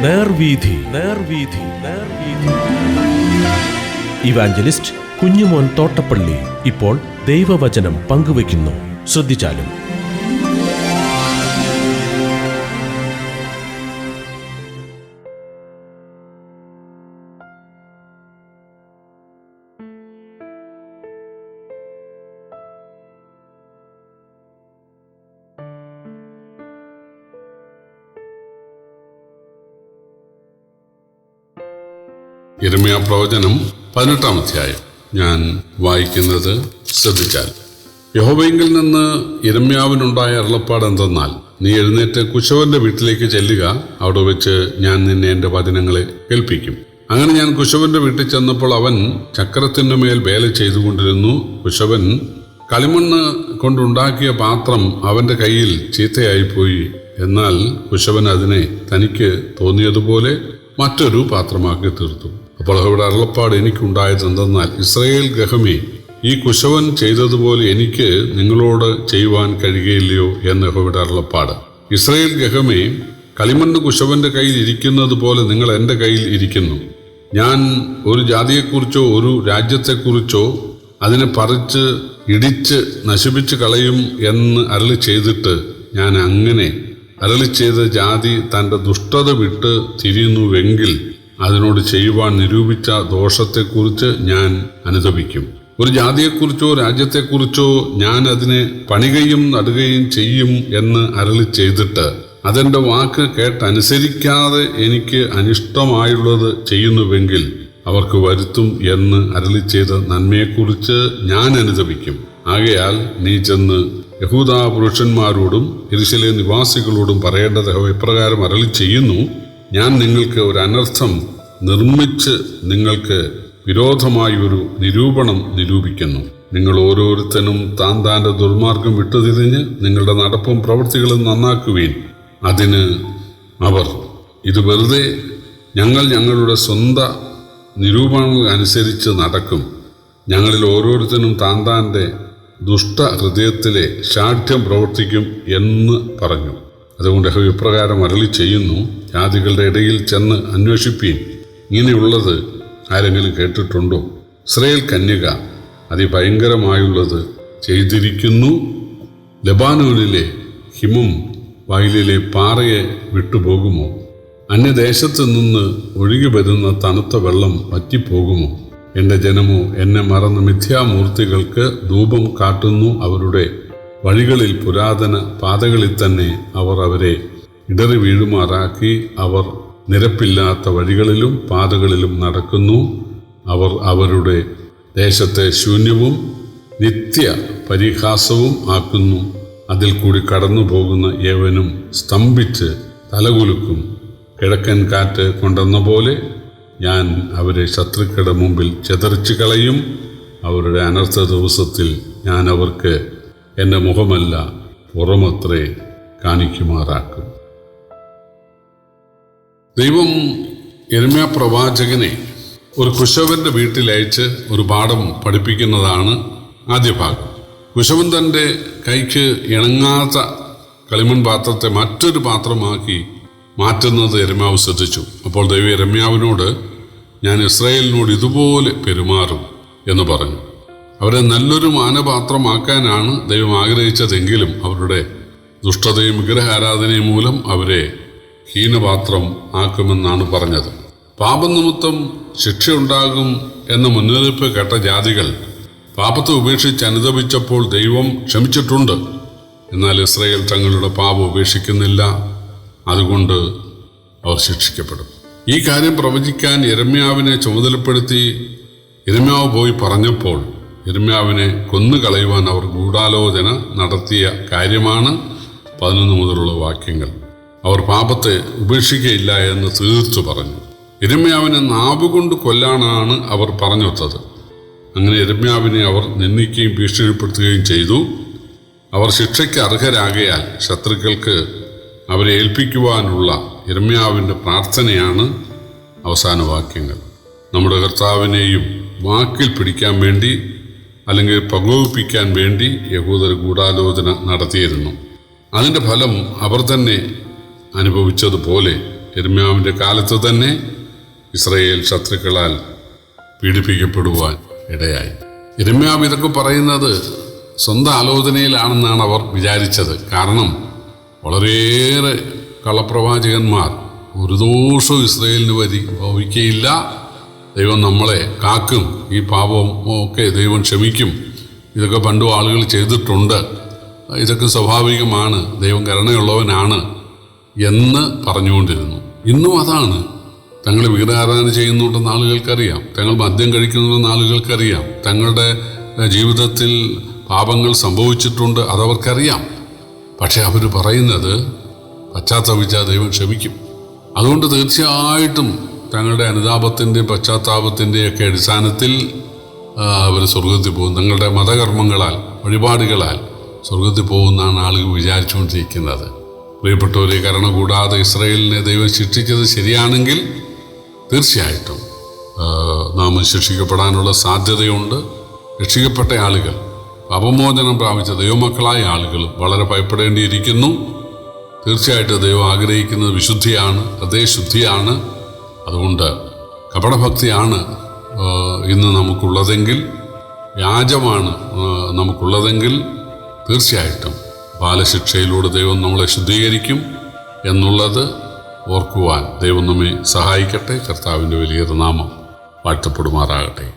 നേർവീഥി നേർവീഥി നേർവീഥി. Evangelist Kunjumon Thottappally ഇപ്പോൾ ദൈവവചനം പങ്കുവയ്ക്കുന്നു. ശ്രദ്ധിച്ചാലും. യിരെമ്യാ പ്രവചനം 18-ാം അധ്യായം. ഞാൻ വായിക്കുന്നത് ശ്രദ്ധിച്ചാൽ. യഹോവയിങ്കിൽ നിന്ന് യിരെമ്യാവിനുണ്ടായ അരുളപ്പാട് എന്തെന്നാൽ, നീ എഴുന്നേറ്റ് കുശവന്റെ വീട്ടിലേക്ക് ചെല്ലുക, അവിടെ വെച്ച് ഞാൻ നിന്നെ എൻ്റെ വചനങ്ങളെ കേൾപ്പിക്കും. അങ്ങനെ ഞാൻ കുശവന്റെ വീട്ടിൽ ചെന്നപ്പോൾ അവൻ ചക്രത്തിൻ്റെ മേൽ വേല ചെയ്തുകൊണ്ടിരുന്നു. കുശവൻ കളിമണ്ണ് കൊണ്ടുണ്ടാക്കിയ പാത്രം അവൻ്റെ കയ്യിൽ ചീത്തയായിപ്പോയി. എന്നാൽ കുശവൻ അതിനെ തനിക്ക് തോന്നിയതുപോലെ മറ്റൊരു പാത്രമാക്കി തീർത്തു. അപ്പോൾ അവിടെ അരുളപ്പാട് എനിക്കുണ്ടായത് എന്തെന്നാൽ, ഇസ്രായേൽ ഗൃഹമേ, ഈ കുശവൻ ചെയ്തതുപോലെ എനിക്ക് നിങ്ങളോട് ചെയ്യുവാൻ കഴിയുകയില്ലയോ എന്ന് യഹോവയുടെ അരുളപ്പാട്. ഇസ്രായേൽ ഗൃഹമേ, കളിമണ്ണ് കുശവന്റെ കയ്യിൽ ഇരിക്കുന്നത് പോലെ നിങ്ങൾ എൻ്റെ കയ്യിൽ ഇരിക്കുന്നു. ഞാൻ ഒരു ജാതിയെക്കുറിച്ചോ ഒരു രാജ്യത്തെക്കുറിച്ചോ അതിനെ പറിച്ച് ഇടിച്ച് നശിപ്പിച്ച് കളയും എന്ന് അരുളി ചെയ്തിട്ട്, ഞാൻ അങ്ങനെ അരുളി ചെയ്ത ജാതി തൻ്റെ ദുഷ്ടത വിട്ട് തിരിയുന്നുവെങ്കിൽ അതിനോട് ചെയ്യുവാൻ നിരൂപിച്ച ദോഷത്തെക്കുറിച്ച് ഞാൻ അനുതപിക്കും. ഒരു ജാതിയെക്കുറിച്ചോ രാജ്യത്തെക്കുറിച്ചോ ഞാൻ അതിനെ പണികയും നടുകയും ചെയ്യും എന്ന് അരുളി ചെയ്തിട്ട് അതെൻ്റെ വാക്ക് കേട്ടനുസരിക്കാതെ എനിക്ക് അനിഷ്ടമായുള്ളത് ചെയ്യുന്നുവെങ്കിൽ അവർക്ക് വരുത്തും എന്ന് അരുളി ചെയ്ത നന്മയെക്കുറിച്ച് ഞാൻ അനുതപിക്കും. ആകയാൽ നീ ചെന്ന് യഹൂദാ പുരുഷന്മാരോടും യെരൂശലേം നിവാസികളോടും പറയേണ്ടത് ഇപ്രകാരം അരുളി ചെയ്യുന്നു, ഞാൻ നിങ്ങൾക്ക് ഒരു അനർത്ഥം നിർമ്മിച്ച് നിങ്ങൾക്ക് വിരോധമായി ഒരു നിരൂപണം നിരൂപിക്കുന്നു. നിങ്ങൾ ഓരോരുത്തനും താൻ്റെ ദുർമാർഗം വിട്ടുതിരിഞ്ഞ് നിങ്ങളുടെ നടപ്പും പ്രവൃത്തികളും നന്നാക്കുവീൻ. അതിന് അവർ, ഇത് വെറുതെ ഞങ്ങൾ ഞങ്ങളുടെ സ്വന്തം നിരൂപണങ്ങൾ അനുസരിച്ച് നടക്കും. ഞങ്ങളിൽ ഓരോരുത്തരും താൻ്റെ ദുഷ്ട ഹൃദയത്തിലെ ശാഠ്യം പ്രവർത്തിക്കും എന്ന് പറഞ്ഞു. അതുകൊണ്ട് യഹോവ ഇപ്രകാരം അരുളി ചെയ്യുന്നു, ജാതികളുടെ ഇടയിൽ ചെന്ന് അന്വേഷിപ്പീൻ. ഇങ്ങനെയുള്ളത് ആരെങ്കിലും കേട്ടിട്ടുണ്ടോ? ഇസ്രായേൽ കന്യക അതിഭയങ്കരമായുള്ളത് ചെയ്തിരിക്കുന്നു. ലെബാനോനിലെ ഹിമം വയലിലെ പാറയെ വിട്ടുപോകുമോ? അന്യദേശത്ത് നിന്ന് ഒഴുകി വരുന്ന തണുത്ത വെള്ളം വറ്റിപ്പോകുമോ? എൻ്റെ ജനമോ എന്നെ മറന്ന് മിഥ്യാമൂർത്തികൾക്ക് ധൂപം കാട്ടുന്നു. അവരുടെ വഴികളിൽ പുരാതന പാതകളിൽ തന്നെ അവർ അവരെ ഇടറി വീഴുമാറാക്കി. അവർ നിരപ്പില്ലാത്ത വഴികളിലും പാതകളിലും നടക്കുന്നു. അവർ അവരുടെ ദേശത്തെ ശൂന്യവും നിത്യ പരിഹാസവും ആക്കുന്നു. അതിൽ കൂടി കടന്നു പോകുന്ന ഏവനും സ്തംഭിച്ച് തലകുലുക്കും. കിഴക്കൻ കാറ്റ് കൊണ്ടെന്ന പോലെ ഞാൻ അവരെ ശത്രുക്കളുടെ മുമ്പിൽ ചെതറിച്ചു കളയും. അവരുടെ അനർത്ഥ ദിവസത്തിൽ ഞാൻ അവർക്ക് എൻ്റെ മുഖമല്ല പുറമത്രേ കാണിക്കുമാറാക്കും. ദൈവം യിരെമ്യാ പ്രവാചകനെ ഒരു കുശവന്റെ വീട്ടിലയച്ച് ഒരു പാഠം പഠിപ്പിക്കുന്നതാണ് ആദ്യ ഭാഗം. കുശവൻ തൻ്റെ കൈക്ക് ഇണങ്ങാത്ത കളിമൺ പാത്രത്തെ മറ്റൊരു പാത്രമാക്കി മാറ്റുന്നത് യിരെമ്യാവ് ശ്രദ്ധിച്ചു. അപ്പോൾ ദൈവം യിരെമ്യാവിനോട്, ഞാൻ ഇസ്രായേലിനോട് ഇതുപോലെ പെരുമാറും എന്ന് പറഞ്ഞു. അവരെ നല്ലൊരു മാനപാത്രമാക്കാനാണ് ദൈവം ആഗ്രഹിച്ചതെങ്കിലും അവരുടെ ദുഷ്ടതയും വിഗ്രഹാരാധനയും മൂലം അവരെ ഹീനപാത്രം ആക്കുമെന്നാണ് പറഞ്ഞത്. പാപനിമിത്തം ശിക്ഷയുണ്ടാകും എന്ന മുന്നറിയിപ്പ് കേട്ട ജാതികൾ പാപത്തെ ഉപേക്ഷിച്ച് അനുതപിച്ചപ്പോൾ ദൈവം ക്ഷമിച്ചിട്ടുണ്ട്. എന്നാൽ ഇസ്രായേൽ തങ്ങളുടെ പാപം ഉപേക്ഷിക്കുന്നില്ല. അതുകൊണ്ട് അവർ ശിക്ഷിക്കപ്പെടും. ഈ കാര്യം പ്രവചിക്കാൻ യിരെമ്യാവിനെ ചുമതലപ്പെടുത്തി യിരെമ്യാവ് പോയി പറഞ്ഞപ്പോൾ യിരെമ്യാവിനെ കൊന്നുകളയുവാൻ അവർ ഗൂഢാലോചന നടത്തിയ കാര്യമാണ് 11 മുതലുള്ള വാക്യങ്ങൾ. അവർ പാപത്തെ ഉപേക്ഷിക്കയില്ല എന്ന് തീർത്തു പറഞ്ഞു. യിരെമ്യാവിനെ നാവുകൊണ്ട് കൊല്ലാനാണ് അവർ പറഞ്ഞൊത്തത്. അങ്ങനെ യിരെമ്യാവിനെ അവർ നിന്ദിക്കുകയും ഭീഷണിപ്പെടുത്തുകയും ചെയ്തു. അവർ ശിക്ഷയ്ക്ക് അർഹരാകയാൽ ശത്രുക്കൾക്ക് അവരെ ഏൽപ്പിക്കുവാനുള്ള യിരെമ്യാവിൻ്റെ പ്രാർത്ഥനയാണ് അവസാന വാക്യങ്ങൾ. നമ്മുടെ കർത്താവിനെയും വാക്കിൽ പിടിക്കാൻ വേണ്ടി അല്ലെങ്കിൽ പ്രകോപിപ്പിക്കാൻ വേണ്ടി യഹൂദർ ഗൂഢാലോചന നടത്തിയിരുന്നു. അതിൻ്റെ ഫലം അവർ തന്നെ അനുഭവിച്ചതുപോലെ യിരെമ്യാവിൻ്റെ കാലത്ത് തന്നെ ഇസ്രായേൽ ശത്രുക്കളാൽ പീഡിപ്പിക്കപ്പെടുവാൻ ഇടയായി. യിരെമ്യാവ് ഇതൊക്കെ പറയുന്നത് സ്വന്തം ആലോചനയിലാണെന്നാണ് അവർ വിചാരിച്ചത്. കാരണം വളരെയേറെ കള്ളപ്രവാചകന്മാർ ഒരു ദോഷവും ഇസ്രായേലിന് ഭവിക്കുകയില്ല, ദൈവം നമ്മളെ കാക്കും, ഈ പാപം ഒക്കെ ദൈവം ക്ഷമിക്കും, ഇതൊക്കെ പണ്ടും ആളുകൾ ചെയ്തിട്ടുണ്ട്, ഇതൊക്കെ സ്വാഭാവികമാണ്, ദൈവം കരുണയുള്ളവനാണ് എന്ന് പറഞ്ഞുകൊണ്ടിരുന്നു. ഇന്നും അതാണ്. തങ്ങൾ വിഗ്രഹാരാധന ചെയ്യുന്നുണ്ടെന്ന് ആളുകൾക്കറിയാം, തങ്ങൾ മദ്യം കഴിക്കുന്നുണ്ടെന്ന് ആളുകൾക്കറിയാം, തങ്ങളുടെ ജീവിതത്തിൽ പാപങ്ങൾ സംഭവിച്ചിട്ടുണ്ട്, അതവർക്കറിയാം. പക്ഷെ അവർ പറയുന്നത് പശ്ചാത്തപിച്ചാൽ ദൈവം ക്ഷമിക്കും. അതുകൊണ്ട് തീർച്ചയായിട്ടും തങ്ങളുടെ അനുതാപത്തിൻ്റെയും പശ്ചാത്താപത്തിൻ്റെയൊക്കെ അടിസ്ഥാനത്തിൽ അവർ സ്വർഗത്തിൽ പോകും. തങ്ങളുടെ മതകർമ്മങ്ങളാൽ വഴിപാടുകളാൽ സ്വർഗത്തിൽ പോകുമെന്നാണ് ആളുകൾ വിചാരിച്ചുകൊണ്ടിരിക്കുന്നത്. പ്രിയപ്പെട്ടവരെ, കരുണ കൂടാതെ ഇസ്രായേലിനെ ദൈവം ശിക്ഷിച്ചത് ശരിയാണെങ്കിൽ തീർച്ചയായിട്ടും നാം ശിക്ഷിക്കപ്പെടാനുള്ള സാധ്യതയുണ്ട്. രക്ഷിക്കപ്പെട്ട ആളുകൾ, പാപമോചനം പ്രാപിച്ച ദൈവമക്കളായ ആളുകൾ വളരെ ഭയപ്പെടേണ്ടിയിരിക്കുന്നു. തീർച്ചയായിട്ടും ദൈവം ആഗ്രഹിക്കുന്നത് വിശുദ്ധിയാണ്, ഹൃദയശുദ്ധിയാണ്. അതുകൊണ്ട് കപടഭക്തിയാണ് ഇന്ന് നമുക്കുള്ളതെങ്കിൽ, വ്യാജമാണ് നമുക്കുള്ളതെങ്കിൽ തീർച്ചയായിട്ടും ബാലശിക്ഷയിലൂടെ ദൈവം നമ്മളെ ശുദ്ധീകരിക്കും എന്നുള്ളത് ഓർക്കുവാൻ ദൈവം നമ്മെ സഹായിക്കട്ടെ. കർത്താവിൻ്റെ വലിയൊരു നാമം വാഴ്ത്തപ്പെടുമാറാകട്ടെ.